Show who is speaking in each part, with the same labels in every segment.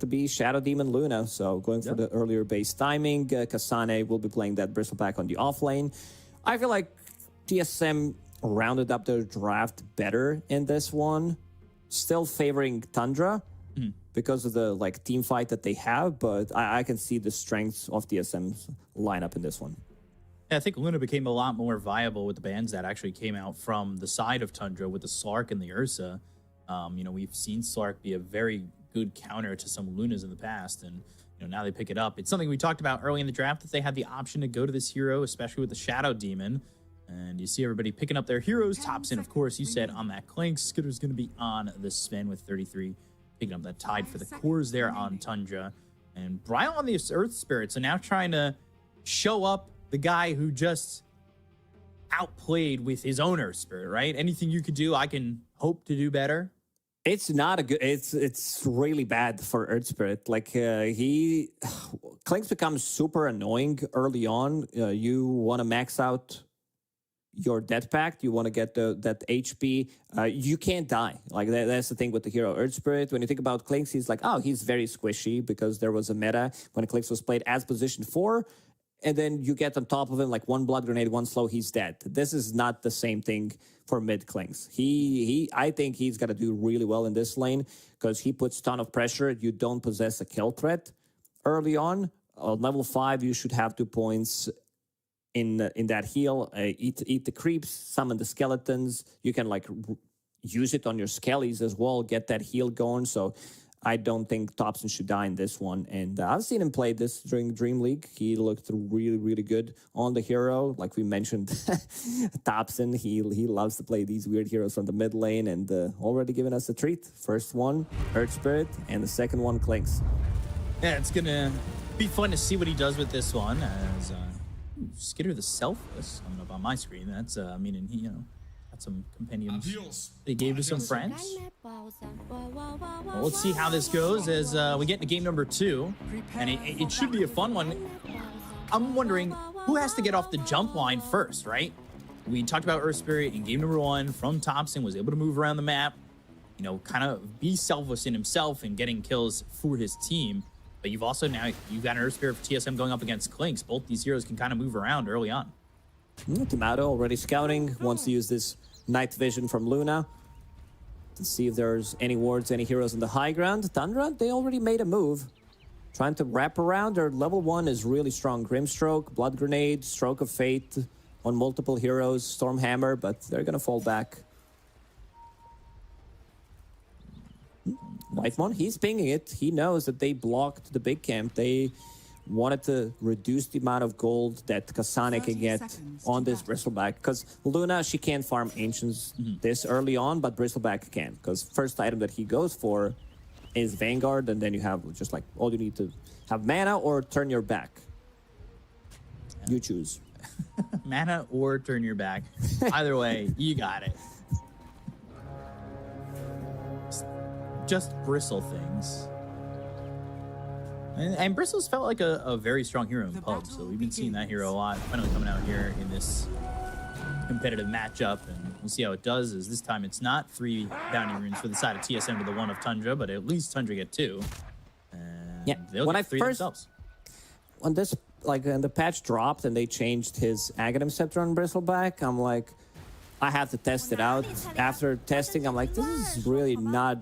Speaker 1: to be Shadow Demon Luna, so going for the earlier base timing. Kasane will be playing that Bristleback on the off lane. I feel like TSM rounded up their draft better in this one. Still favoring Tundra because of the team fight that they have, but I can see the strengths of TSM's lineup in this one.
Speaker 2: Yeah, I think Luna became a lot more viable with the bans that actually came out from the side of Tundra with the Slark and the Ursa. We've seen Slark be a very good counter to some Lunas in the past, and now they pick it up. It's something we talked about early in the draft, that they had the option to go to this hero, especially with the Shadow Demon. And you see everybody picking up their heroes. Topson, of course, you said on that Clank. Skitter's going to be on the spin with 33, picking up that tide for the cores there on Tundra. And Bryle on the Earth Spirit, so now trying to show up the guy who just outplayed with his own Earth Spirit, right? Anything you could do, I can hope to do better.
Speaker 1: It's not a good. It's really bad for Earth Spirit. Clinks becomes super annoying early on. You want to max out your death pact. You want to get that HP. You can't die. That's the thing with the hero Earth Spirit. When you think about Clinks, he's very squishy because there was a meta when Clinks was played as position 4. And then you get on top of him one blood grenade, one slow, he's dead. This is not the same thing for mid Clinks. I think he's got to do really well in this lane because he puts a ton of pressure. You don't possess a kill threat early on. On level 5, you should have 2 points in that heal. Eat the creeps, summon the skeletons. You can use it on your skellies as well, get that heal going. So I don't think Topson should die in this one. And I've seen him play this during Dream League. He looked really, really good on the hero. Like we mentioned, Topson, he loves to play these weird heroes from the mid lane, and already given us a treat. First one, Earth Spirit, and the second one, Clinks.
Speaker 2: Yeah, it's going to be fun to see what he does with this one. As Skitter the Selfless coming up on my screen. That's, meaning he, got some compendiums they gave to some friends. Well, let's see how this goes as we get into game number 2, and it should be a fun one. I'm wondering who has to get off the jump line first, right? We talked about Earth Spirit in game number 1 from Topson, was able to move around the map, kind of be selfless in himself and getting kills for his team. But you've got an Earth Spirit for TSM going up against Clinks. Both these heroes can kind of move around early on.
Speaker 1: Tomato already scouting, wants to use this night vision from Luna to see if there's any wards, any heroes on the high ground. Tundra, they already made a move. Trying to wrap around. Their level 1 is really strong. Grimstroke, Blood Grenade, Stroke of Fate on multiple heroes, Stormhammer, but they're going to fall back. Whitemon, he's pinging it. He knows that they blocked the big camp. They wanted to reduce the amount of gold that Kasane can get on this Bristleback. Because Luna, she can't farm Ancients this early on, but Bristleback can. Because first item that he goes for is Vanguard, and then you have just all you need to have mana or turn your back. You choose.
Speaker 2: Mana or turn your back. Either way, you got it. Just bristle things. And Bristles felt like a very strong hero in pub, so we've been seeing that hero a lot. Finally coming out here in this competitive matchup, and we'll see how it does. As this time it's not 3 bounty runes for the side of TSM to the 1 of Tundra, but at least Tundra get 2. And
Speaker 1: yeah,
Speaker 2: they'll get 3 themselves.
Speaker 1: When this, when the patch dropped and they changed his Aghanim Scepter on Bristleback, I'm like, I have to test it out. After testing, I'm like, this is really not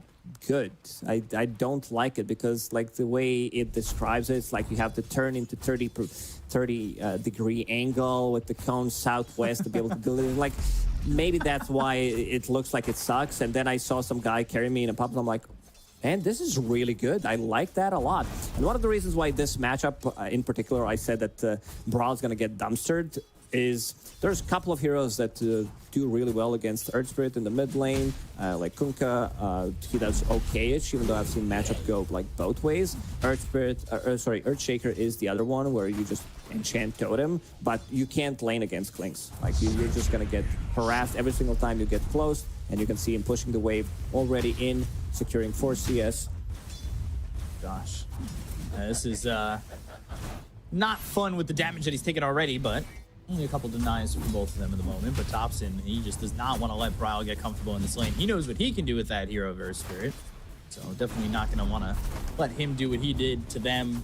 Speaker 1: good. I don't like it because the way it describes it, it's you have to turn into 30 degree angle with the cone southwest to be able to deliver. Maybe that's why it looks like it sucks. And then I saw some guy carry me in a pub, and I'm like, man, this is really good. I like that a lot. And one of the reasons why this matchup in particular, I said that Brawl's gonna get dumpstered is there's a couple of heroes that do really well against Earth Spirit in the mid lane, like Kunkka. He does okay-ish, even though I've seen matchup go both ways. Earthshaker is the other one where you just enchant Totem, but you can't lane against Clinks. You're just gonna get harassed every single time you get close, and you can see him pushing the wave already in, securing 4 CS.
Speaker 2: Gosh, this is not fun with the damage that he's taken already, but only a couple denies from both of them at the moment. But Topson, he just does not want to let Bryle get comfortable in this lane. He knows what he can do with that hero of Earth Spirit. So definitely not going to want to let him do what he did to them.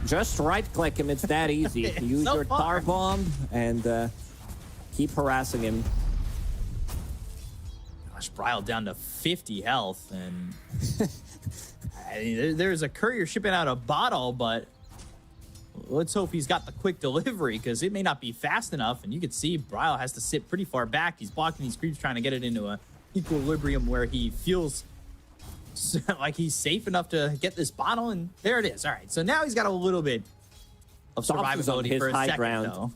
Speaker 1: Just right-click him. It's that easy. Use
Speaker 2: so
Speaker 1: your tar bomb and keep harassing him.
Speaker 2: Gosh, Bryle down to 50 health, and I mean, there's a courier shipping out a bottle, but let's hope he's got the quick delivery, because it may not be fast enough. And you can see Bryle has to sit pretty far back. He's blocking these creeps, trying to get it into a equilibrium where he feels like he's safe enough to get this bottle, and there it is. All right, so now he's got a little bit of survivability for a second, though.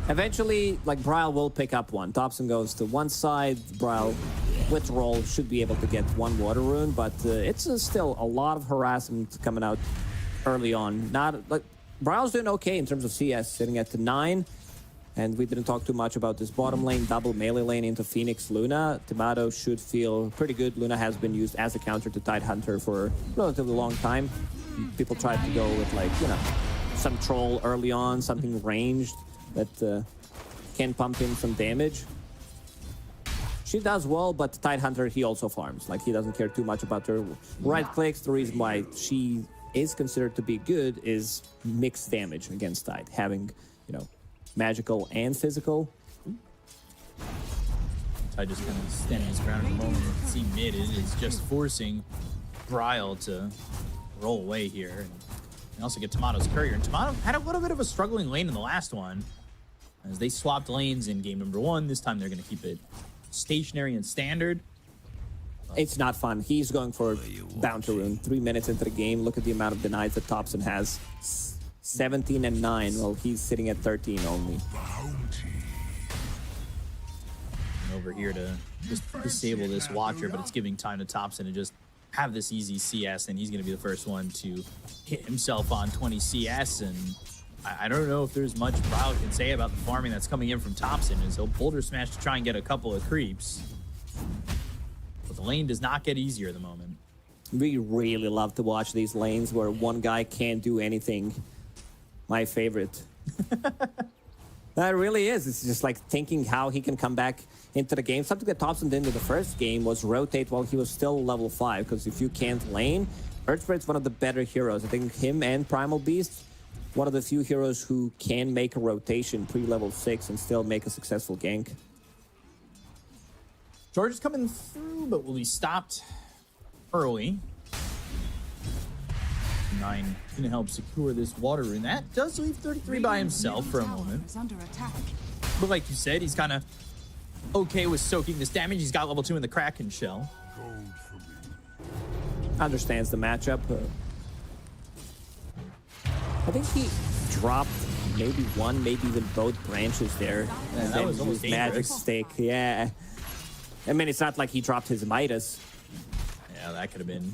Speaker 1: Eventually, like, Bryle will pick up one. Dobson goes to one side. Bryle, with roll, should be able to get one water rune, but it's still a lot of harassment coming out early on. Not like Bryle's doing okay in terms of CS, sitting at the 9. And we didn't talk too much about this bottom lane, double melee lane into Phoenix Luna. Tomato should feel pretty good. Luna has been used as a counter to Tidehunter for a relatively long time. People tried to go with, like, you know, some troll early on, something ranged that can pump in some damage. She does well, but Tidehunter, he also farms. Like, he doesn't care too much about her right clicks. The reason why she is considered to be good is mixed damage against Tide, having, you know, magical and physical.
Speaker 2: Tide just kind of standing his ground at the moment. You can see mid is just forcing Bryle to roll away here. And also get Tomato's courier. And Tomato had a little bit of a struggling lane in the last one, as they swapped lanes in game number 1. This time they're going to keep it stationary and standard.
Speaker 1: It's not fun. He's going for Bounty Rune. 3 minutes into the game. Look at the amount of denies that Thompson has. 17 and 9, while he's sitting at 13 only.
Speaker 2: And over here to just disable this Watcher, but it's giving time to Thompson to just have this easy CS, and he's going to be the first one to hit himself on 20 CS. And I don't know if there's much Bryle can say about the farming that's coming in from Thompson, as he'll boulder smash to try and get a couple of creeps. But the lane does not get easier at the moment.
Speaker 1: We really love to watch these lanes where one guy can't do anything. My favorite. That really is. It's just like thinking how he can come back into the game. Something that Thompson did in the first game was rotate while he was still level 5. Because if you can't lane, Earthspirit's one of the better heroes. I think him and Primal Beast, one of the few heroes who can make a rotation pre-level 6 and still make a successful gank.
Speaker 2: George is coming through, but will be stopped early. 9 can help secure this water rune. That does leave 33 by himself for a moment. But like you said, he's kind of okay with soaking this damage. He's got level 2 in the Kraken shell.
Speaker 1: Understands the matchup. I think he dropped maybe one, maybe even both branches there.
Speaker 2: Yeah,
Speaker 1: and
Speaker 2: that
Speaker 1: then
Speaker 2: was almost
Speaker 1: used Magic
Speaker 2: dangerous.
Speaker 1: Stick. Yeah. I mean, it's not like he dropped his Midas.
Speaker 2: Yeah, that could have been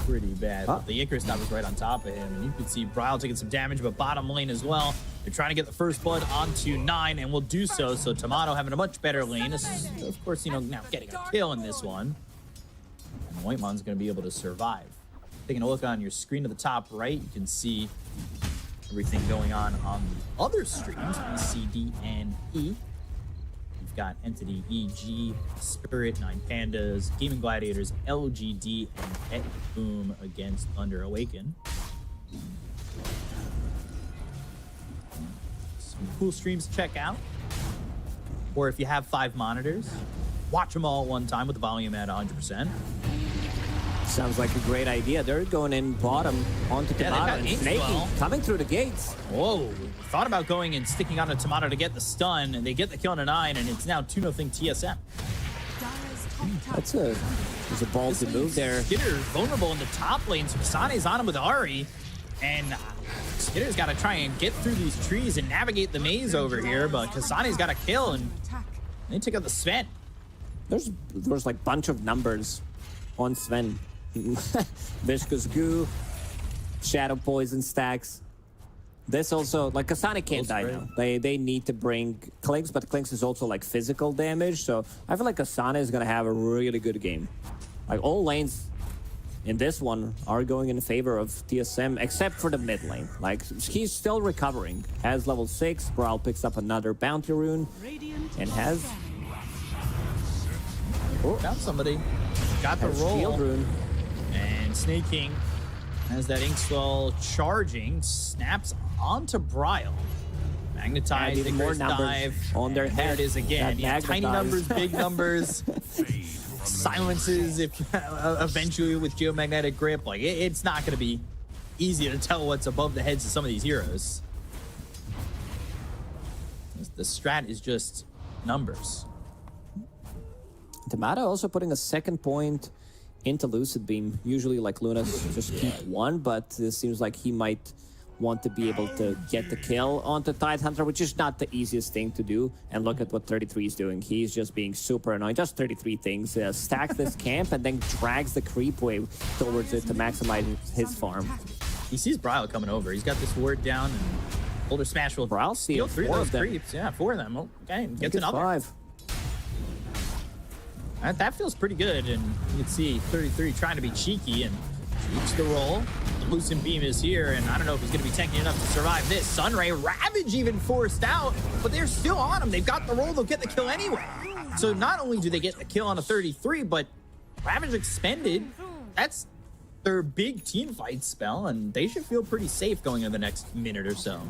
Speaker 2: pretty bad. But the Icarus Stab was right on top of him. And you can see Bryle taking some damage, but bottom lane as well. They're trying to get the first blood onto 9, and will do so. So Tomato having a much better lane. This is, of course, you know, now getting a kill in this one. And Whitemon's going to be able to survive. Taking a look on your screen to the top right, you can see everything going on the other streams, B, C, D, and E. We've got Entity, EG, Spirit, 9 Pandas, Gaming Gladiators, LGD, and Pet Boom against Thunder Awaken. Some cool streams to check out. Or if you have 5 monitors, watch them all at one time with the volume at 100%.
Speaker 1: Sounds like a great idea. They're going in bottom onto
Speaker 2: Yeah,
Speaker 1: Tomato and
Speaker 2: they've got
Speaker 1: snaking,
Speaker 2: well.
Speaker 1: coming through the gates.
Speaker 2: Whoa, thought about going and sticking on a Tomato to get the stun, and they get the kill on a 9, and it's now 2-0 TSM.
Speaker 1: There's a ballsy move there.
Speaker 2: Skitter's vulnerable in the top lane, so Kasane's on him with Ari, and Skitter's got to try and get through these trees and navigate the maze over here, but Kasane's got a kill, and they take out the Sven.
Speaker 1: There's like bunch of numbers on Sven. Viscous Goo, Shadow Poison stacks. This also, like, Kasane can't die now. They need to bring Clinks, but Clinks is also like physical damage, so I feel like Kasane is gonna have a really good game. Like, all lanes in this one are going in favor of TSM, except for the mid lane. Like, he's still recovering. Has level 6, Brawl picks up another Bounty Rune, and has...
Speaker 2: Oh, found somebody. Got the roll.
Speaker 1: Shield rune.
Speaker 2: And Snake King has that Inkswell charging, snaps onto Brile. Magnetized,
Speaker 1: more
Speaker 2: Icarus
Speaker 1: numbers
Speaker 2: dive
Speaker 1: on their head.
Speaker 2: There it is again.
Speaker 1: That
Speaker 2: Yeah, tiny numbers,
Speaker 1: magnetized.
Speaker 2: big numbers. Silences if eventually with geomagnetic grip. Like it's not going to be easy to tell what's above the heads of some of these heroes. The strat is just numbers.
Speaker 1: Tomato also putting a second point into Lucid Beam. Usually, like, Luna's just keep one, but this seems like he might want to be able to get the kill onto Tidehunter, which is not the easiest thing to do. And look at what 33 is doing. He's just being super annoying. Just 33 things. Stacks this camp and then drags the creep wave towards it to maximize his farm.
Speaker 2: He sees Brile coming over. He's got this ward down, and Boulder Smash will
Speaker 1: Brile
Speaker 2: steal
Speaker 1: steal
Speaker 2: 3
Speaker 1: 4
Speaker 2: of
Speaker 1: of
Speaker 2: those
Speaker 1: them.
Speaker 2: creeps. Yeah, 4 of them. Okay, gets another.
Speaker 1: 5.
Speaker 2: That feels pretty good, and you can see 33 trying to be cheeky and reach the roll. The Lucent Beam is here, and I don't know if he's going to be tanky enough to survive this. Sunray, Ravage even forced out, but they're still on him. They've got the roll. They'll get the kill anyway. So not only do they get the kill on a 33, but Ravage expended. That's their big team fight spell, and they should feel pretty safe going into the next minute or so.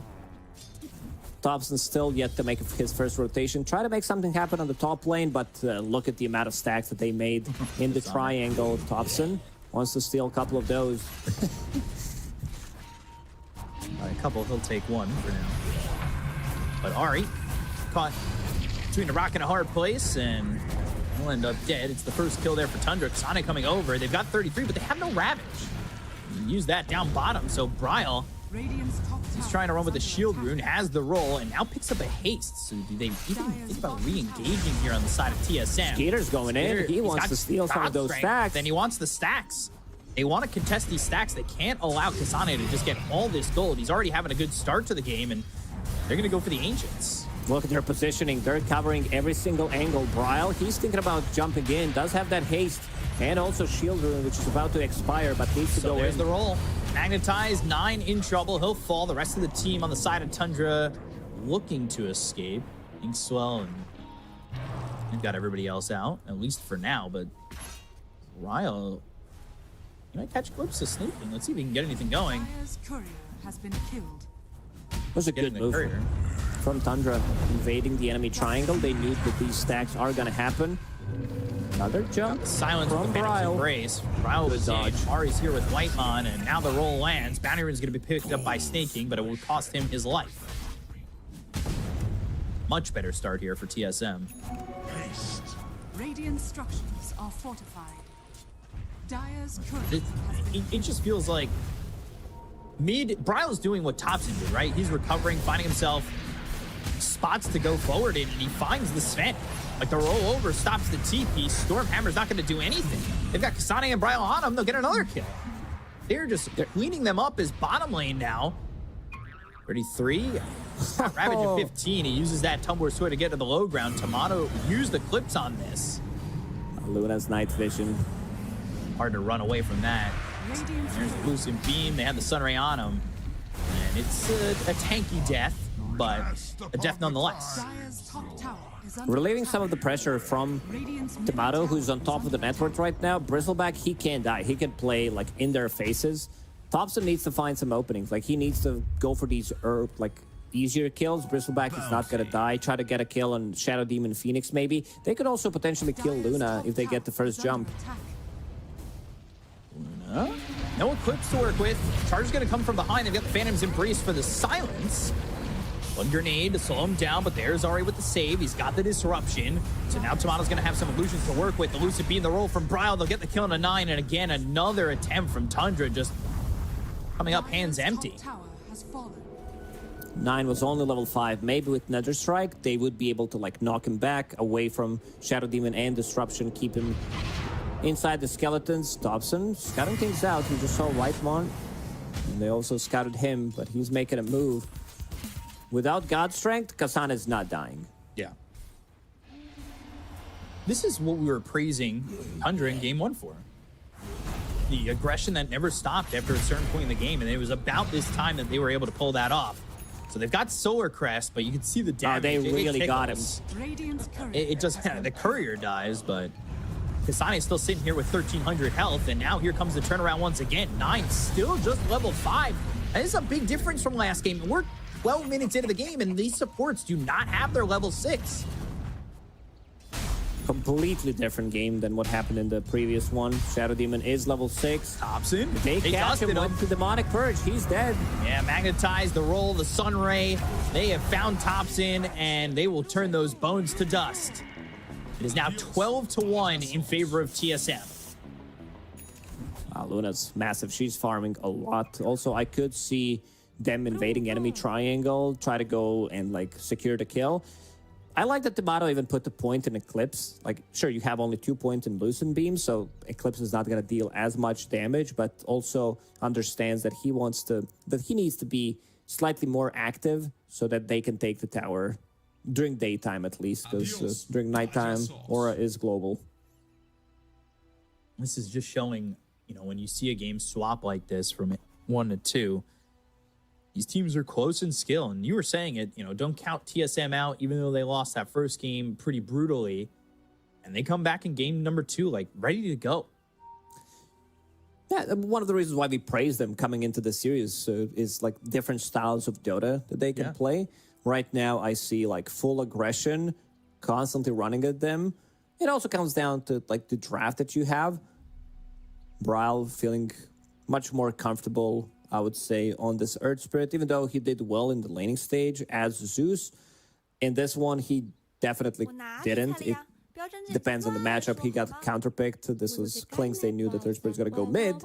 Speaker 1: Thompson still yet to make his first rotation. Try to make something happen on the top lane, but look at the amount of stacks that they made in the triangle. Thompson wants to steal a couple of those.
Speaker 2: A couple, he'll take one for now. But Ari caught between a rock and a hard place, and will end up dead. It's the first kill there for Tundra. Sonic coming over. They've got 33, but they have no Ravage. Use that down bottom, so Brile, he's trying to run with the shield rune, has the roll, and now picks up a haste. So do they even think about re-engaging here on the side of TSM?
Speaker 1: Skeeter's going in. He wants to steal some of those stacks.
Speaker 2: Then he wants the stacks. They want to contest these stacks. They can't allow Kasane to just get all this gold. He's already having a good start to the game, and they're going to go for the Ancients.
Speaker 1: Look at their positioning. They're covering every single angle. Brile, he's thinking about jumping in. Does have that haste. And also shield rune, which is about to expire, but needs to go in.
Speaker 2: There's the roll. Magnetized, 9 in trouble. He'll fall. The rest of the team on the side of Tundra looking to escape. Inkswell, and they've got everybody else out, at least for now. But Ryle, he might catch a glimpse of sneaking. Let's see if he can get anything going.
Speaker 3: Courier has been killed.
Speaker 1: It was a good move from Tundra, invading the enemy triangle. They knew that these stacks are going to happen. Another jump
Speaker 2: Silence
Speaker 1: from
Speaker 2: from Brile.
Speaker 1: Embrace.
Speaker 2: Brile was
Speaker 1: dodge.
Speaker 2: Ari's here with Whitemon, and now the roll lands. Bounty Rune's going to be picked up by Snaking, but it will cost him his life. Much better start here for TSM.
Speaker 3: Radiant structures are fortified. Dire's courier
Speaker 2: It just feels like Brile's doing what Thompson did, right? He's recovering, finding himself spots to go forward in, and he finds the Sven. Like the rollover stops the TP. Stormhammer's not going to do anything. They've got Kasane and Brile on him. They'll get another kill. They're cleaning them up as bottom lane now. 33. Ravage at 15. He uses that Tumbler Sword to get to the low ground. Tomato used the clips on this.
Speaker 1: Luna's night vision.
Speaker 2: Hard to run away from that. There's the Lucent Beam. They had the Sunray on him. And it's a tanky death, but a death nonetheless.
Speaker 3: Dire's top tower is under
Speaker 1: Relieving some of the pressure from Tomato, who's on top of the network right now. Bristleback, he can't die. He can play like in their faces. Thompson needs to find some openings. Like he needs to go for these easier kills. Bristleback is not gonna die. Try to get a kill on Shadow Demon Phoenix maybe. They could also potentially kill Luna if they get the first jump.
Speaker 2: Luna, no equips to work with. Charge is gonna come from behind. They've got the Phantom's Embrace for the silence. One grenade to slow him down, but there's Ari with the save. He's got the disruption. So now Tomato's going to have some illusions to work with. The Lucid Beam, the roll from Brile. They'll get the kill on a 9. And again, another attempt from Tundra, just coming up hands empty.
Speaker 3: tower has fallen.
Speaker 1: 9 was only level 5. Maybe with Nether Strike, they would be able to like knock him back away from Shadow Demon and Disruption, keep him inside the skeletons. Dobson scouting things out. He just saw Whitemon, and they also scouted him, but he's making a move. Without God Strength, Kasane is not dying.
Speaker 2: Yeah. This is what we were praising Tundra in Game 1 for. The aggression that never stopped after a certain point in the game, and it was about this time that they were able to pull that off. So they've got Solar Crest, but you can see the damage.
Speaker 1: They really got him.
Speaker 3: Radiant's courier
Speaker 2: It just, the courier dies, but Kasane is still sitting here with 1,300 health, and now here comes the turnaround once again. 9 still just level 5. That is a big difference from last game. We're 12 minutes into the game, and these supports do not have their level 6.
Speaker 1: Completely different game than what happened in the previous one. Shadow Demon is level 6.
Speaker 2: Thompson,
Speaker 1: They catch him with the Demonic Purge. He's dead.
Speaker 2: Yeah, Magnetize, the roll, the Sun Ray. They have found Thompson, and they will turn those bones to dust. It is now 12-1 in favor of TSM.
Speaker 1: Wow, Luna's massive. She's farming a lot. Also, I could see them invading enemy triangle, try to go and like secure the kill. I like that Tomato even put the point in Eclipse. Like, sure, you have only 2 points in Lucent Beam, so Eclipse is not going to deal as much damage, but also understands that he needs to be slightly more active so that they can take the tower during daytime at least, because during nighttime, Aura is global.
Speaker 2: This is just showing, you know, when you see a game swap like this from 1 to 2, these teams are close in skill. And you were saying it, you know, don't count TSM out, even though they lost that first game pretty brutally. And they come back in game number 2, like, ready to go.
Speaker 1: Yeah, one of the reasons why we praise them coming into the series is like different styles of Dota that they can play. Right now, I see like full aggression, constantly running at them. It also comes down to like the draft that you have. Bryle feeling much more comfortable, I would say, on this Earth Spirit, even though he did well in the laning stage as Zeus. In this one, he definitely didn't. It depends on the matchup. He got counterpicked. This was Klinks. They knew that Earth Spirit's going to go mid,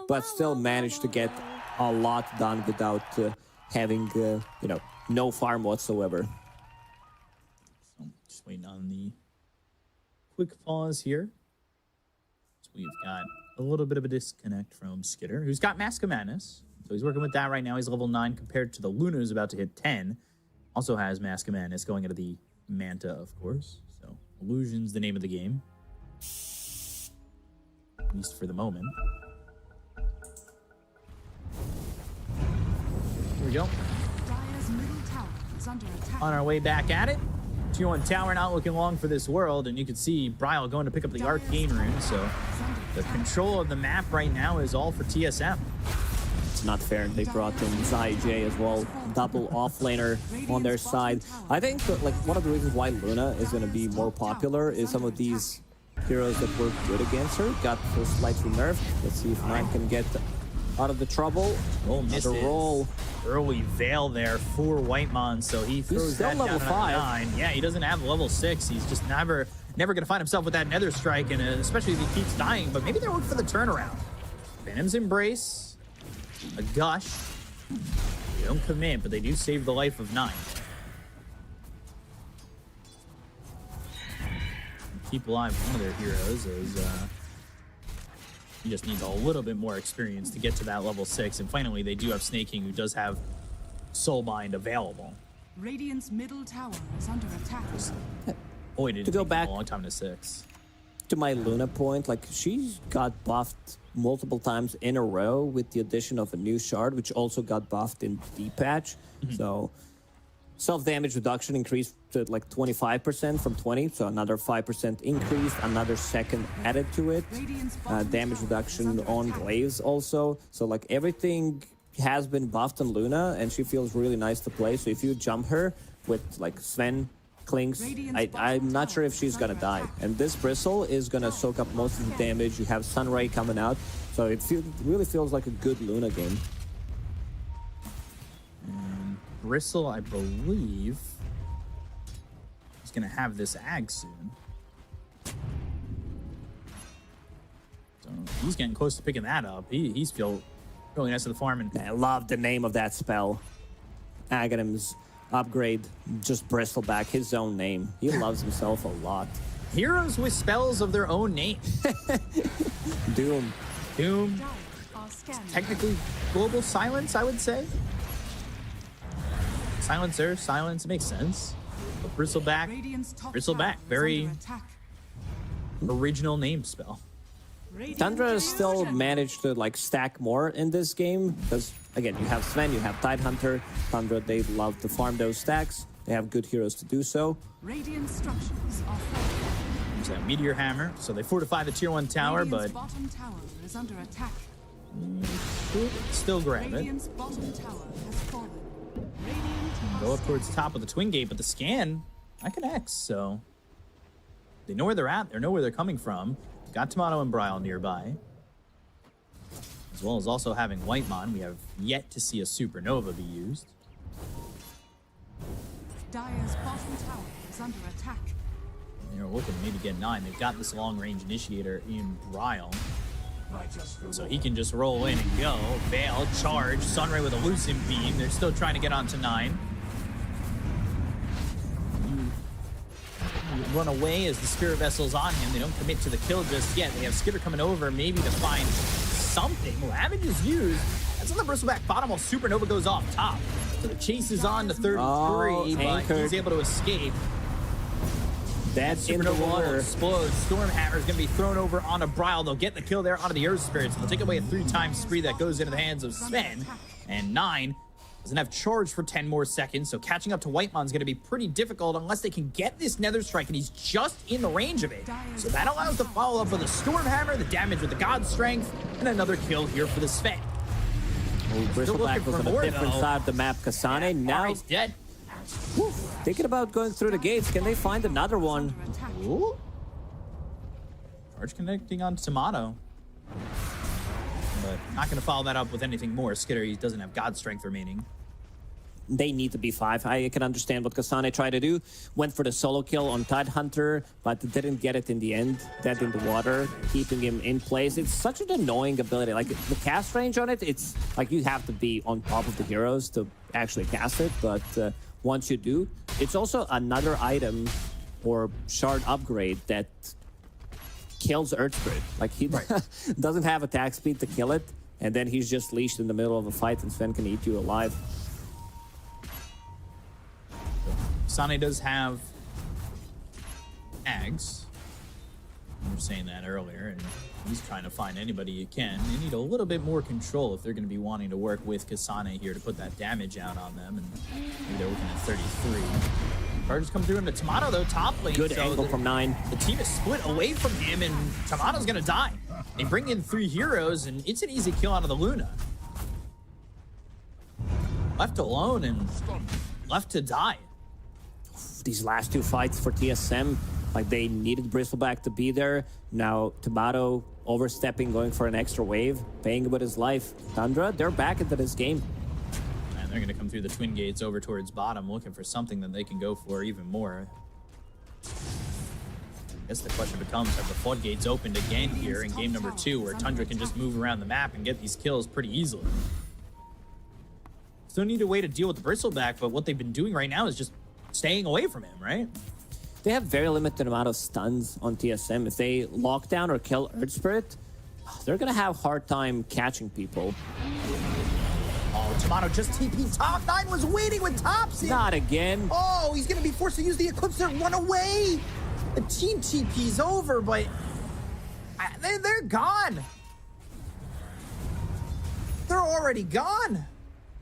Speaker 1: but still managed to get a lot done without having, you know, no farm whatsoever.
Speaker 2: So just waiting on the quick pause here. So we've got a little bit of a disconnect from Skitter, who's got Mask of Madness. So he's working with that right now. He's level 9 compared to the Luna, who's about to hit 10. Also has Mask of Madness going into the Manta, of course. So Illusion's the name of the game. At least for the moment. Here we go.
Speaker 3: Dire's middle tower is under attack.
Speaker 2: On our way back at it. 2-1 tower not looking long for this world, and you can see Bryle going to pick up the Arcane Rune, so the control of the map right now is all for TSM.
Speaker 1: It's not fair. They brought in J as well, double offlaner on their side. I think that, like, one of the reasons why Luna is going to be more popular is some of these heroes that were good against her got slightly nerfed. Let's see if Nine can get out of the trouble.
Speaker 2: Oh, misses.
Speaker 1: Roll.
Speaker 2: Early Veil there for Whitemon, so he throws
Speaker 1: still
Speaker 2: that
Speaker 1: level
Speaker 2: down
Speaker 1: 5.
Speaker 2: at 9. Yeah, he doesn't have level 6. He's just never going to find himself with that Nether Strike, and especially if he keeps dying. But maybe they work for the turnaround. Venom's Embrace, a Gush. They don't commit, but they do save the life of 9. Keep alive one of their heroes as he just needs a little bit more experience to get to that level 6. And finally, they do have Snake King, who does have Soulbind available.
Speaker 3: Radiant's middle tower is under attack.
Speaker 2: Boy, did it
Speaker 1: To go
Speaker 2: take
Speaker 1: back-
Speaker 2: a long time to 6.
Speaker 1: To my Luna point, like, she's got buffed multiple times in a row with the addition of a new shard, which also got buffed in the patch. So self-damage reduction increased to like 25% from 20, so another 5% increase, another second added to it. Damage reduction on Glaives also. So like everything has been buffed on Luna, and she feels really nice to play. So if you jump her with like Sven, Klinks, I'm not sure if she's gonna die. And this Bristle is gonna soak up most of the damage. You have Sunray coming out, so it really feels like a good Luna game.
Speaker 2: Bristle, I believe, is going to have this Ag soon. So he's getting close to picking that up. He's feeling really nice to the farm. And
Speaker 1: I love the name of that spell. Aghanim's upgrade, just Bristle back, his own name. He loves himself a lot.
Speaker 2: heroes with spells of their own name.
Speaker 1: Doom.
Speaker 2: Doom. Technically, global silence, I would say. Silencer, silence, makes sense. But Bristleback, very original name spell.
Speaker 1: Tundra still managed to like stack more in this game because again, you have Sven, you have Tidehunter. Tundra, they love to farm those stacks. They have good heroes to do so.
Speaker 3: Radiant structures are falling.
Speaker 2: There's that meteor hammer. So they fortify the tier 1 tower,
Speaker 3: Radiant's
Speaker 2: but
Speaker 3: bottom tower is under attack.
Speaker 2: still grab it.
Speaker 3: Radiant's bottom tower has fallen. Radiant
Speaker 2: Go up towards the top of the twin gate, but the scan, I connects, so they know where they're at. They know where they're coming from. Got Tomato and Bryle nearby, as well as also having Whitemon. We have yet to see a Supernova be used.
Speaker 3: Dire's bottom tower is under attack.
Speaker 2: They're looking to maybe get 9. They've got this long-range initiator in Bryle, so he can just roll in and go. Veil, charge, Sunray with a Lucent Beam. They're still trying to get onto 9. You run away as the Spirit Vessel's on him. They don't commit to the kill just yet. They have Skitter coming over, maybe to find something. Ravage is used. That's on the Bristleback bottom while Supernova goes off top. So the chase is on to 33, but he's able to escape.
Speaker 1: That's in the
Speaker 2: Supernova will
Speaker 1: water.
Speaker 2: explode. Stormhammer is going to be thrown over onto Bryle. They'll get the kill there onto the Earth Spirits. They'll take away a 3-time spree that goes into the hands of Sven. And 9 doesn't have charge for 10 more seconds, so catching up to Whitemon's going to be pretty difficult unless they can get this Nether Strike, and he's just in the range of it. So that allows the follow up with a Stormhammer, the damage with the God Strength, and another kill here for the Sven.
Speaker 1: Bristleback was on a different side of the map. Kasane now
Speaker 2: He's dead.
Speaker 1: thinking about going through the gates. Can they find another one?
Speaker 3: Under attack.
Speaker 2: Ooh. Charge connecting on Tomato. But not going to follow that up with anything more. Skitter, he doesn't have God Strength remaining.
Speaker 1: They need to be 5. I can understand what Kasane tried to do. Went for the solo kill on Tidehunter, but didn't get it in the end. Dead in the water, keeping him in place. It's such an annoying ability. Like, the cast range on it, it's like you have to be on top of the heroes to actually cast it. But once you do, it's also another item or shard upgrade that kills Earth Spirit. Like, he doesn't have attack speed to kill it, and then he's just leashed in the middle of a fight, and Sven can eat you alive.
Speaker 2: Sane does have Ags. You were saying that earlier, and he's trying to find anybody he can. They need a little bit more control if they're going to be wanting to work with Kasane here to put that damage out on them. And maybe they're looking at 33. Charges come through him to Tomato, though, top lane.
Speaker 1: Good
Speaker 2: so
Speaker 1: angle from 9.
Speaker 2: The team is split away from him, and Tomato's going to die. They bring in 3 heroes, and it's an easy kill out of the Luna. Left alone and left to die.
Speaker 1: These last 2 fights for TSM, like, they needed Bristleback to be there. Now Tomato overstepping, going for an extra wave, paying with his life. Tundra, they're back into this game.
Speaker 2: And they're going to come through the twin gates over towards bottom, looking for something that they can go for even more. I guess the question becomes, have the floodgates opened again here in game number 2, where Tundra can just move around the map and get these kills pretty easily? Still need a way to deal with the Bristleback, but what they've been doing right now is just staying away from him, right?
Speaker 1: They have very limited amount of stuns on TSM. If they lock down or kill Earth Spirit, they're gonna have a hard time catching people.
Speaker 2: Oh, Tomato just TP top. 9 was waiting with tops in.
Speaker 1: Not again.
Speaker 2: Oh, he's gonna be forced to use the Eclipse to run away. The team TP's over, but they're gone. They're already gone.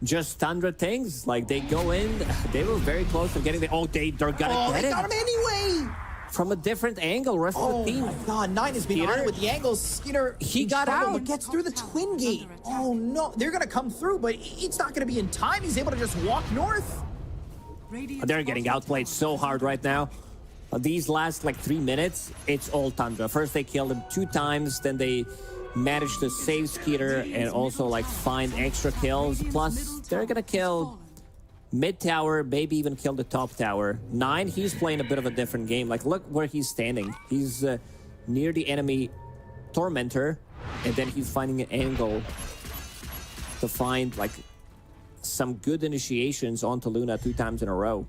Speaker 1: Just Tundra things, like, they go in, they were very close to getting the, they're gonna get
Speaker 2: They
Speaker 1: it
Speaker 2: got him anyway.
Speaker 1: from a different angle. Rest of the team.
Speaker 2: My God, 9 has been on it with the angles. Skinner,
Speaker 1: He got
Speaker 2: struggled,
Speaker 1: out.
Speaker 2: but gets through the twin gate. Oh no, they're gonna come through, but it's not gonna be in time. He's able to just walk north.
Speaker 3: Radiant's
Speaker 1: They're getting
Speaker 3: bottom
Speaker 1: outplayed so hard right now. These last, like, 3 minutes, it's all Tundra. First they killed him 2 times, then they managed to save Skeeter and also, like, find extra kills. Plus, they're gonna kill mid tower, maybe even kill the top tower. 9, he's playing a bit of a different game. Like, look where he's standing. He's near the enemy Tormentor, and then he's finding an angle to find, like, some good initiations onto Luna 2 times in a row.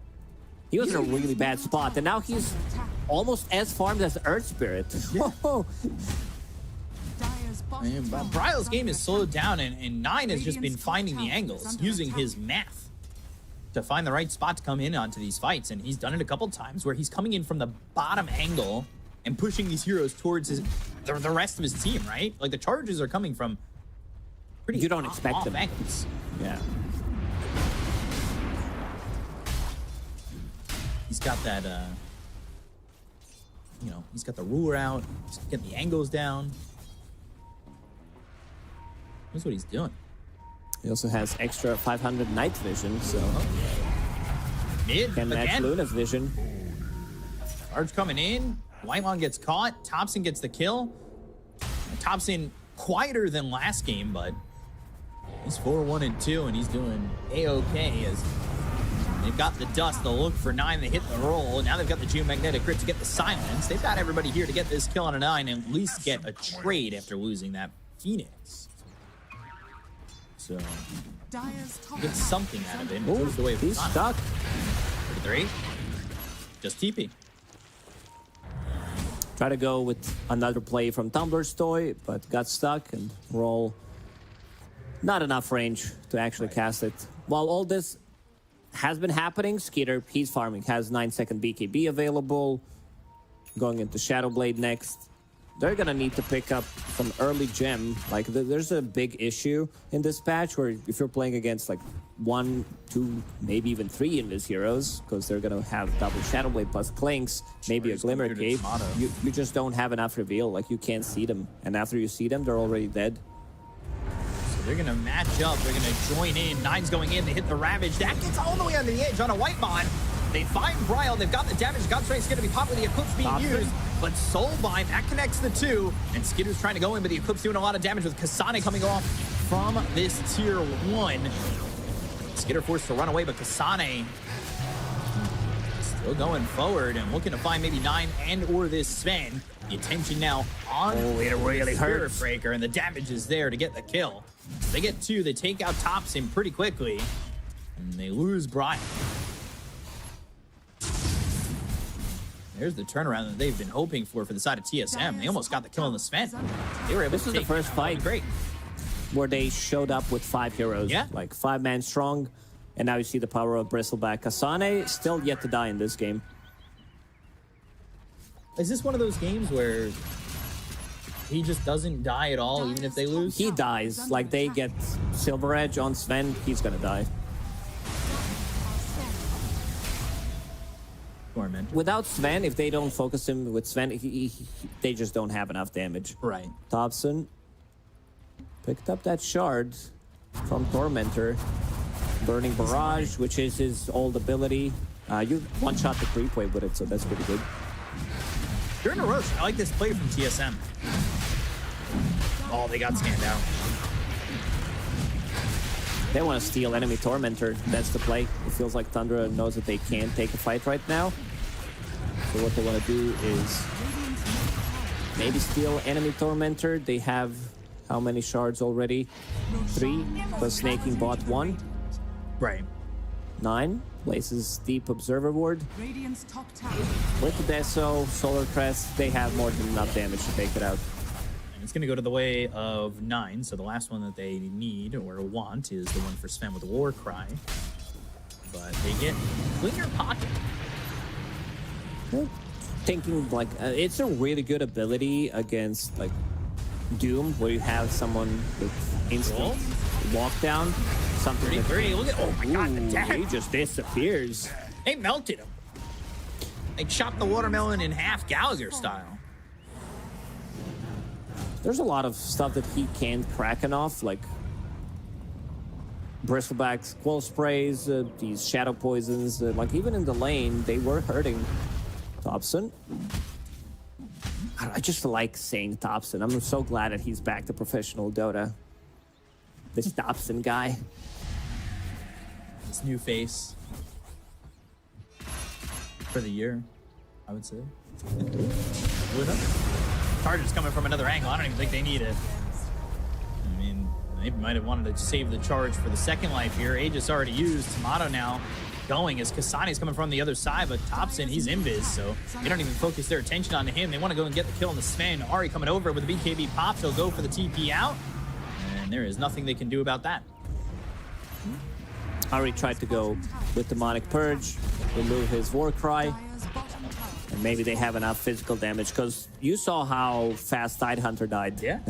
Speaker 1: He was in a really bad spot, and now he's almost as farmed as Earth Spirit. Whoa.
Speaker 3: Dire's bottom
Speaker 2: Man,
Speaker 3: tower
Speaker 2: Bryle's
Speaker 3: is
Speaker 2: game
Speaker 3: under
Speaker 2: is slowed down, and 9 has just been finding the angles, using his math to find the right spot to come in onto these fights. And he's done it a couple times where he's coming in from the bottom angle and pushing these heroes towards the rest of his team, right? Like, the charges are coming from pretty
Speaker 1: You don't expect
Speaker 2: off
Speaker 1: them.
Speaker 2: angles.
Speaker 1: Yeah.
Speaker 2: He's got that you know, he's got the ruler out. He's getting the angles down. That's what he's doing.
Speaker 1: He also has extra 500 night vision, so
Speaker 2: Mid
Speaker 1: can match
Speaker 2: again.
Speaker 1: Luna's vision.
Speaker 2: Charge coming in. Whitemon gets caught. Thompson gets the kill. Thompson quieter than last game, but he's 4-1-2, and he's doing A-OK as they've got the dust. They'll look for 9. They hit the roll. Now they've got the geomagnetic crit to get the silence. They've got everybody here to get this kill on a 9 and at least get a trade after losing that Phoenix. So
Speaker 3: Dire's top
Speaker 2: get something out of him.
Speaker 1: Ooh,
Speaker 2: Moves away from
Speaker 1: he's
Speaker 2: Sana.
Speaker 1: stuck.
Speaker 2: 3. Just TP.
Speaker 1: Try to go with another play from Tumblr's toy, but got stuck and roll. Not enough range to actually cast it. While all this has been happening, Skeeter, he's farming, has 9-second BKB available. Going into Shadowblade next. They're gonna need to pick up some early gem. Like, there's a big issue in this patch where if you're playing against like 1, 2, maybe even 3 Invis heroes, because they're gonna have double Shadowblade plus Clinks, maybe a Glimmer Cape, you just don't have enough reveal. Like, you can't see them, and after you see them, they're already dead.
Speaker 2: So they're gonna match up. They're gonna join in. 9's going in. They hit the Ravage. That gets all the way on the edge on a Whitemon. They find Bryle. They've got the damage. God Strength's gonna be popped with the Eclipse being used. But Soulbind, that connects the 2. And Skitter's trying to go in, but the Eclipse doing a lot of damage with Kasane coming off from this tier 1. Skitter forced to run away, but Kasane still going forward and looking to find maybe 9 and or this Sven. The attention now on
Speaker 1: it really
Speaker 2: Spirit
Speaker 1: hurts.
Speaker 2: Breaker, and the damage is there to get the kill. They get 2. They take out Thompson pretty quickly, and they lose Brian. There's the turnaround that they've been hoping for the side of TSM. They almost got the kill on the Sven. They were able
Speaker 1: This
Speaker 2: to
Speaker 1: is the
Speaker 2: take
Speaker 1: first
Speaker 2: it.
Speaker 1: fight.
Speaker 2: Great.
Speaker 1: Where they showed up with 5 heroes,
Speaker 2: Yeah.
Speaker 1: like 5-man strong, and now you see the power of Bristleback. Kasane still yet to die in this game.
Speaker 2: Is this one of those games where he just doesn't die at all, even if they lose?
Speaker 1: He dies, like they get Silver Edge on Sven, he's gonna die.
Speaker 2: Tormentor.
Speaker 1: Without Sven, if they don't focus him with Sven, they just don't have enough damage.
Speaker 2: Right.
Speaker 1: Thompson picked up that shard from Tormentor. Burning Barrage, which is his old ability. You one-shot the creep wave with it, so that's pretty good.
Speaker 2: You're in a rush. I like this play from TSM. Oh, they got scanned out.
Speaker 1: They want to steal enemy Tormentor. That's the play. It feels like Tundra knows that they can't take a fight right now. So what they want to do is maybe steal enemy Tormentor. They have how many shards already? 3, plus Snaking bot 1.
Speaker 2: Right.
Speaker 1: 9. Places Deep Observer Ward.
Speaker 3: Radiant's top tower.
Speaker 1: With the Deso, Solar Crest, they have more than enough damage to take it out.
Speaker 2: And it's going to go to the way of 9. So the last one that they need or want is the one for Sven with the War Cry. But they get Cleaner Pocket.
Speaker 1: Thinking like it's a really good ability against like Doom, where you have someone with instant walkdown, something.
Speaker 2: 33. Look at, oh my god, the
Speaker 1: Ooh,
Speaker 2: dash.
Speaker 1: he just disappears.
Speaker 2: They melted him. They chopped the watermelon in half, Gallagher style.
Speaker 1: There's a lot of stuff that he can't Kraken off, like Bristleback's Quill Sprays, these Shadow Poisons, like even in the lane, they were hurting Thompson. I just like saying Thompson. I'm so glad that he's back to professional Dota. This Thompson guy.
Speaker 2: This new face for the year, I would say. Charger's coming from another angle. I don't even think they need it. I mean, they might have wanted to save the charge for the second life here. Aegis already used. Tomato now going as Kasane's coming from the other side, but Thompson, he's invis, so they don't even focus their attention on him. They want to go and get the kill on the Sven. Ari coming over with the BKB pop. He'll go for the TP out, and there is nothing they can do about that.
Speaker 1: Ari tried to go with Demonic Purge, remove his War Cry,
Speaker 3: Dire's bottom tower.
Speaker 1: and maybe they have enough physical damage, because you saw how fast Tidehunter died.
Speaker 2: Yeah.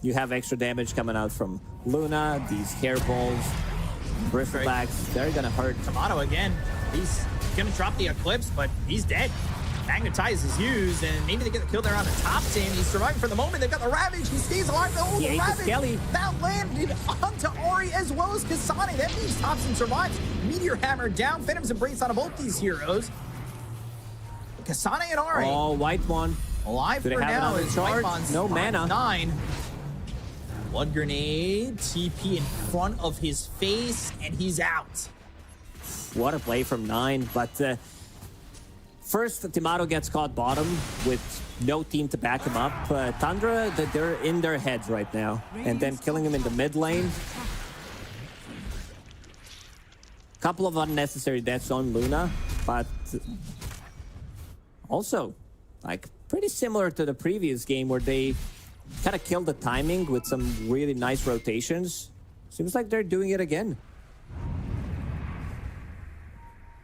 Speaker 1: You have extra damage coming out from Luna, these hairballs, Bristlebacks, they're gonna hurt.
Speaker 2: Tomato again. He's gonna drop the Eclipse, but he's dead. Magnetize is used, and maybe they get the kill there on the top team. He's surviving for the moment. They've got the Ravage. He stays alive. Oh,
Speaker 1: He
Speaker 2: the
Speaker 1: ate the
Speaker 2: Ravage.
Speaker 1: Skelly.
Speaker 2: That landed onto Ari as well as Kasane. That means Thompson survives. Meteor Hammer down. Phantom's Embrace on both these heroes. Kasane and Ari.
Speaker 1: Oh, white one.
Speaker 2: Alive
Speaker 1: Do they
Speaker 2: for
Speaker 1: have
Speaker 2: now
Speaker 1: another
Speaker 2: is
Speaker 1: charge?
Speaker 2: Whitemon's
Speaker 1: No mana.
Speaker 2: 9. Blood grenade. TP in front of his face, and he's out.
Speaker 1: What a play from 9. But first, Timato gets caught bottom with no team to back him up. Tundra, they're in their heads right now. And then killing him in the mid lane. Couple of unnecessary deaths on Luna, but also, like, pretty similar to the previous game where they kind of killed the timing with some really nice rotations. Seems like they're doing it again.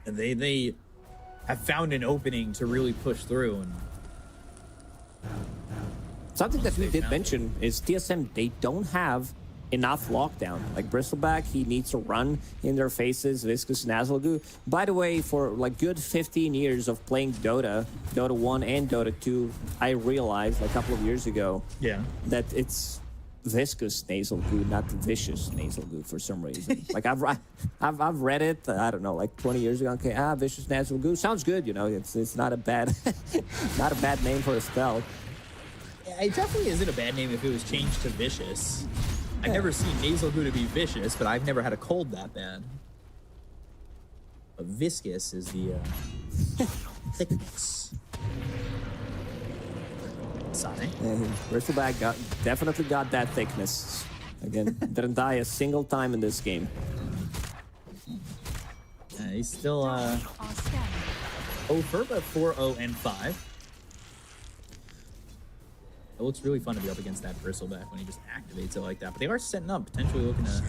Speaker 2: And they have found an opening to really push through. And
Speaker 1: Something that we did mention is TSM, they don't have enough lockdown. Like Bristleback, he needs to run in their faces, Viscous and Azalgu. By the way, for like good 15 years of playing Dota 1 and Dota 2, I realized a couple of years ago that it's Viscous nasal goo, not vicious nasal goo for some reason. Like I've read it, I don't know, like 20 years ago. Okay, vicious nasal goo sounds good, you know. It's not a bad not a bad name for a spell.
Speaker 2: yeah, it definitely isn't a bad name if it was changed to vicious. I've never seen nasal goo to be vicious, but I've never had a cold that bad. But viscous is the thickness. Sonic.
Speaker 1: And Bristleback definitely got that thickness. Again, didn't die a single time in this game.
Speaker 2: He's still
Speaker 3: Are scanning.
Speaker 2: over, but 4-0 and 5. It looks really fun to be up against that Bristleback when he just activates it like that. But they are setting up, potentially looking to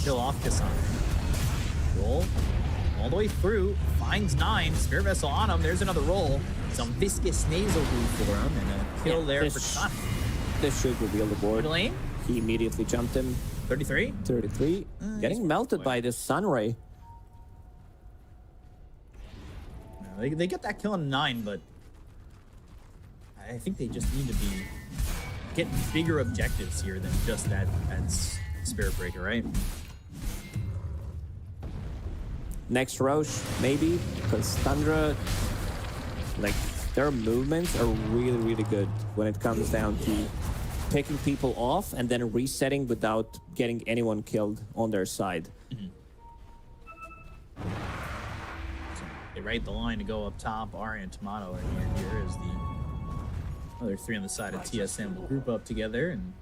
Speaker 2: kill off Kasane. Roll all the way through, finds 9, Spirit Vessel on him. There's another roll. Some viscous nasal glue for him, and a kill there for Kasane.
Speaker 1: This should reveal the board.
Speaker 2: Mid lane,
Speaker 1: He immediately jumped him.
Speaker 2: 33.
Speaker 1: 33. Getting melted by this Sunray.
Speaker 2: They get that kill on 9, but I think they just need to be getting bigger objectives here than just that Spirit Breaker, right?
Speaker 1: Next Roche, maybe, because Tundra, like, their movements are really, really good when it comes down to picking people off and then resetting without getting anyone killed on their side.
Speaker 2: They ride the line to go up top. Ari and Tomato are here as the other 3 on the side of TSM will group up together. And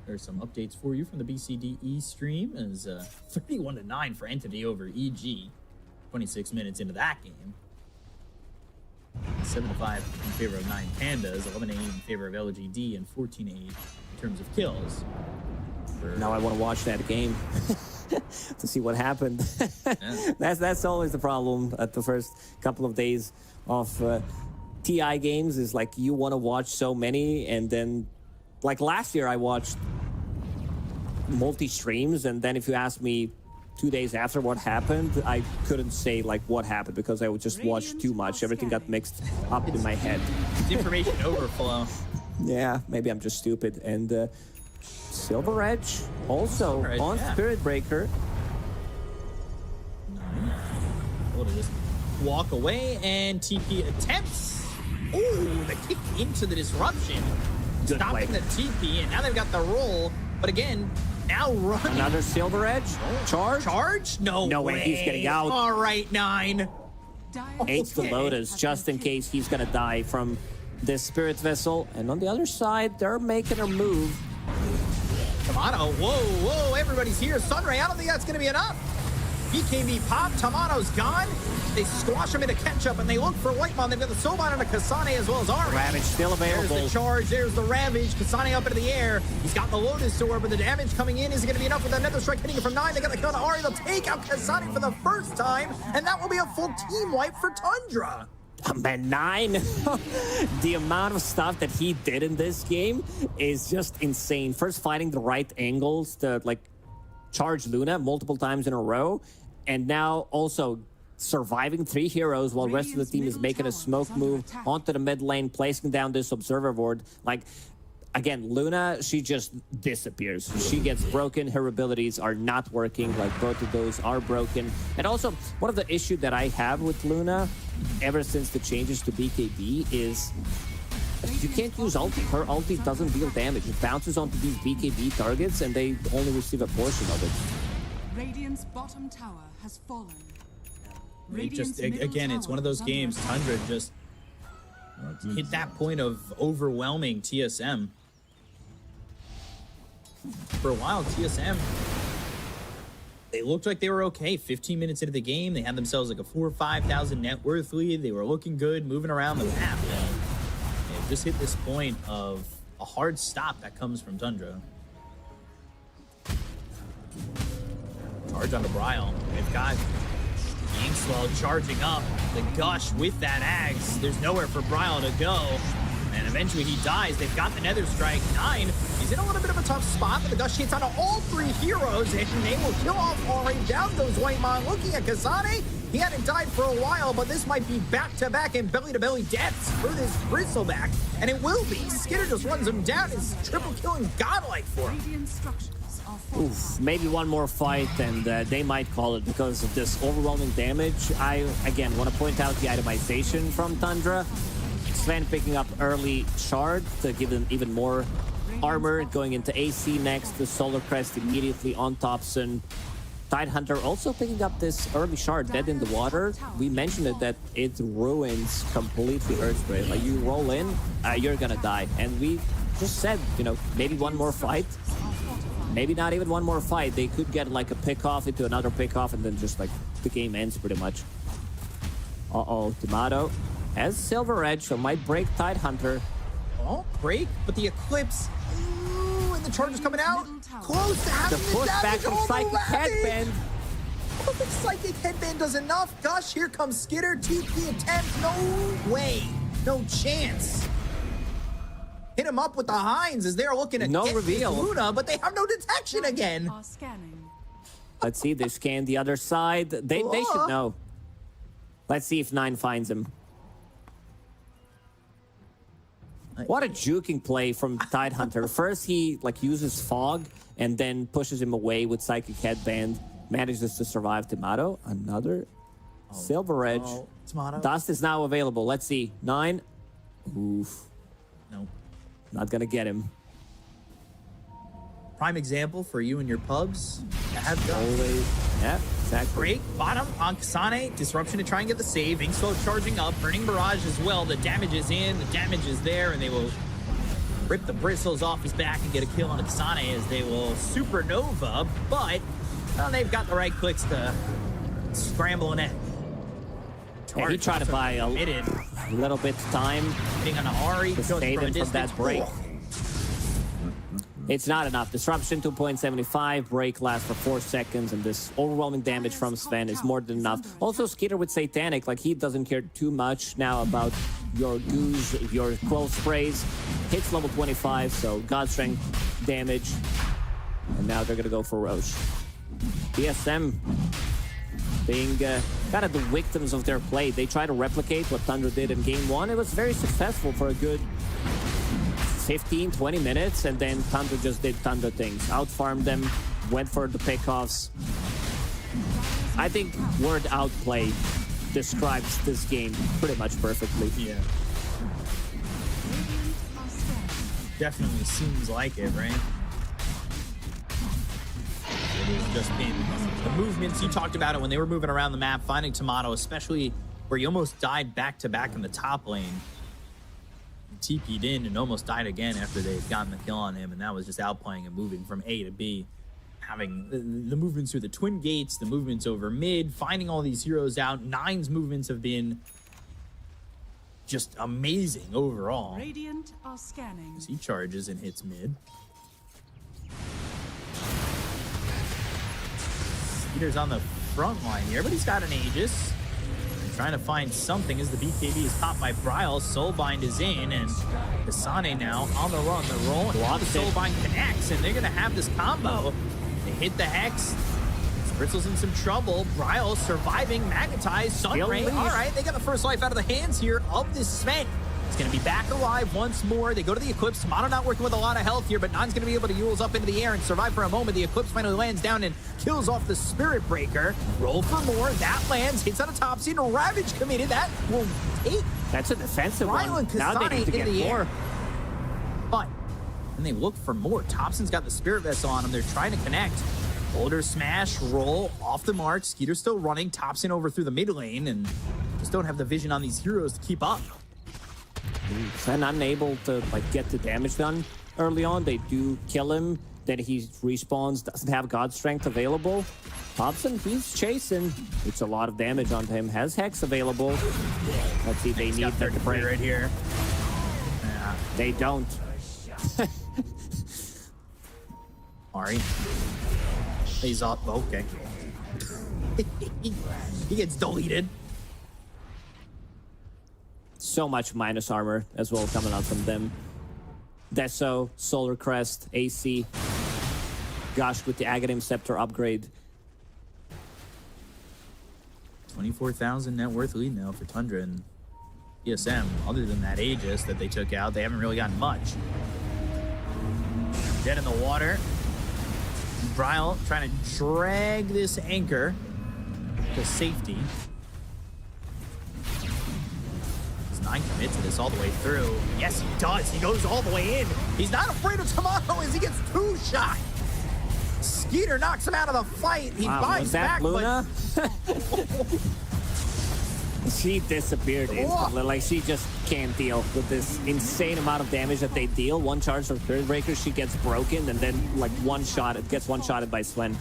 Speaker 2: there's some updates for you from the BCDE stream as 31-9 for Entity over EG. 26 minutes into that game. 7-5 in favor of 9 Pandas, 11-8 in favor of LGD, and 14-8 in terms of kills.
Speaker 1: Now I want to watch that game to see what happened. That's always the problem at the first couple of days of TI games, is like you want to watch so many, and then like last year I watched multi-streams, and then if you ask me 2 days after what happened, I couldn't say like what happened because I would just watch too much. Everything got mixed up in my head.
Speaker 2: Information overflow.
Speaker 1: Yeah, maybe I'm just stupid. And Silver Edge also
Speaker 2: Silver Edge,
Speaker 1: on Spirit Breaker.
Speaker 2: Able to just walk away, and TP attempts. Ooh, the kick into the disruption.
Speaker 1: Good
Speaker 2: Stopping
Speaker 1: play.
Speaker 2: the TP, and now they've got the roll. But again, now running.
Speaker 1: Another Silver Edge. Charge.
Speaker 2: Charge? No
Speaker 1: way, he's getting out.
Speaker 2: All right, 9.
Speaker 1: Hates the
Speaker 2: Okay.
Speaker 1: Lotus just in case he's gonna die from this Spirit Vessel. And on the other side, they're making a move.
Speaker 2: Tomato, whoa, everybody's here. Sunray, I don't think that's going to be enough. BKB pop, Tomato's gone. They squash him into ketchup, and they look for Whitemon. They've got the Soulbind on a Kasane as well as Ari.
Speaker 1: Ravage still available.
Speaker 2: There's the charge, there's the Ravage. Kasane up into the air. He's got the Lotus Sword, but the damage coming in isn't going to be enough with another strike hitting it from 9. They got the kill to Ari. They'll take out Kasane for the first time, and that will be a full team wipe for Tundra.
Speaker 1: Man, 9. The amount of stuff that he did in this game is just insane. First finding the right angles to like charge Luna multiple times in a row, and now also surviving 3 heroes while the rest of the team is making a smoke move onto the mid lane, placing down this observer ward. Like, again, Luna, she just disappears. She gets broken. Her abilities are not working. Like, both of those are broken. And also, one of the issues that I have with Luna, ever since the changes to BKB, is you can't use ulti. Her ulti doesn't deal damage. It bounces onto these BKB targets, and they only receive a portion of it.
Speaker 3: Radiant's bottom tower has fallen.
Speaker 2: It just, again, it's one of those games. Tundra just hit that point of overwhelming TSM. For a while, TSM, they looked like they were okay. 15 minutes into the game, they had themselves like a 4,000 or 5,000 net worth lead. They were looking good, moving around the map. They just hit this point of a hard stop that comes from Tundra. Charge onto Bryle. They've got Inkswell charging up the Gush with that Axe. There's nowhere for Bryle to go. And eventually he dies. They've got the Nether Strike. 9. He's in a little bit of a tough spot, but the Gush hits onto all 3 heroes, and they will kill off already. Down goes Whitemon. Looking at Kasane. He hadn't died for a while, but this might be back-to-back and belly-to-belly deaths for this Bristleback. And it will be. Skitter just runs him down. It's triple killing godlike for him.
Speaker 3: Radiant structures are falling.
Speaker 1: Oof, maybe one more fight and they might call it because of this overwhelming damage. I, again, want to point out the itemization from Tundra. Sven picking up early shard to give them even more armor. Going into AC next, the Solar Crest immediately on Thompson. Tidehunter also picking up this early shard, Dead in the Water. We mentioned it that it ruins completely Earthspray. Like, you roll in, you're gonna die. And we just said, you know, maybe one more fight. Maybe not even one more fight. They could get like a pick off into another pick off, and then just like the game ends pretty much. Uh-oh, Tomato has Silver Edge, so might break Tidehunter.
Speaker 2: Oh, break, but the Eclipse. Ooh, and the charge is coming out. Close to having
Speaker 1: The pushback from Psychic Headband.
Speaker 2: I don't think Psychic Headband does enough. Gosh, here comes Skitter. TP attempt. No way. No chance. Hit him up with the Hinds as they're looking at
Speaker 1: No reveal.
Speaker 2: Luna, but they have no detection again.
Speaker 3: Are scanning.
Speaker 1: Let's see, they scan the other side. They should know. Let's see if 9 finds him. What a juking play from Tidehunter. First, he like uses Fog and then pushes him away with Psychic Headband. Manages to survive Tomato. Another Silver Edge.
Speaker 2: Tomato.
Speaker 1: Dust is now available. Let's see. 9. Oof.
Speaker 2: No.
Speaker 1: Not gonna get him.
Speaker 2: Prime example for you and your pubs. Have dust.
Speaker 1: Always. Yeah, exactly.
Speaker 2: Break, bottom on Kasane. Disruption to try and get the save. Inkswell charging up. Burning Barrage as well. The damage is in. The damage is there. And they will rip the bristles off his back and get a kill on Kasane as they will supernova. But they've got the right clicks to scramble in it.
Speaker 1: Yeah, he tried to buy a little bit of time
Speaker 2: hitting on Ari
Speaker 1: to save him from that break. It's not enough. Disruption 2.75, break lasts for 4 seconds, and this overwhelming damage from Sven is more than enough. Also, Skitter with Satanic, like, he doesn't care too much now about your goose, your Quell sprays. Hits level 25, so God Strength damage. And now they're gonna go for Roche. TSM being kind of the victims of their play. They try to replicate what Tundra did in game 1. It was very successful for a good 15, 20 minutes, and then Tundra just did Tundra things. Outfarmed them, went for the pickoffs. I think word outplay describes this game pretty much perfectly.
Speaker 2: Yeah. Definitely seems like it, right? It has just been the movements. You talked about it when they were moving around the map, finding Tomato, especially where he almost died back-to-back in the top lane. TP'd in and almost died again after they'd gotten the kill on him, and that was just outplaying and moving from A to B. Having the movements through the twin gates, the movements over mid, finding all these heroes out. 9's movements have been just amazing overall.
Speaker 3: Radiant are scanning.
Speaker 2: As he charges and hits mid. Peter's on the front line here, but he's got an Aegis. Trying to find something as the BKB is popped by Bryle. Soulbind is in, and Kasane now on the run. The roll, and the Soulbind connects, and they're going to have this combo. They hit the Hex. Bristle's in some trouble. Bryle surviving, magnetized, Sunray. All right, they got the first life out of the hands here of this Sven. He's going to be back alive once more. They go to the Eclipse. Mono not working with a lot of health here, but Nan's going to be able to Yules up into the air and survive for a moment. The Eclipse finally lands down and kills off the Spirit Breaker. Roll for more. That lands, hits on a top seed. Ravage committed. That will take.
Speaker 1: That's a defensive
Speaker 2: Bryle
Speaker 1: one.
Speaker 2: and
Speaker 1: Now they need to get more.
Speaker 2: But, and they look for more. Thompson's got the Spirit Vessel on him. They're trying to connect. Boulder smash, roll, off the mark. Skeeter's still running. Thompson over through the mid lane, and just don't have the vision on these heroes to keep up.
Speaker 1: And unable to get the damage done early on. They do kill him. Then he respawns, doesn't have God Strength available. Thompson, he's chasing. It's a lot of damage onto him. Has Hex available. Let's see, they need
Speaker 2: their
Speaker 1: the break
Speaker 2: right here. Yeah.
Speaker 1: They don't.
Speaker 2: Ari. He's up. Okay. He gets deleted.
Speaker 1: So much minus armor as well coming out from them. Deso, Solar Crest, AC. Gosh, with the Aghanim Scepter upgrade.
Speaker 2: 24,000 net worth lead now for Tundra and TSM. Other than that Aegis that they took out, they haven't really gotten much. Dead in the water. Bryle trying to drag this anchor to safety. Does Nine commit to this all the way through? Yes, he does. He goes all the way in. He's not afraid of Tomato as he gets two shot. Skeeter knocks him out of the fight. He buys back,
Speaker 1: Luna? She disappeared instantly. Like, she just can't deal with this insane amount of damage that they deal. One charge from Spirit Breaker, she gets broken, and then like it gets one-shotted by Sven.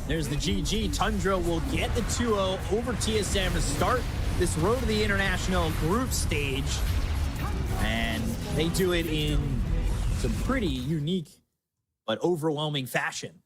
Speaker 2: There's the GG. Tundra will get the 2-0 over TSM to start this road to the international group stage. And they do it in some pretty unique but overwhelming fashion.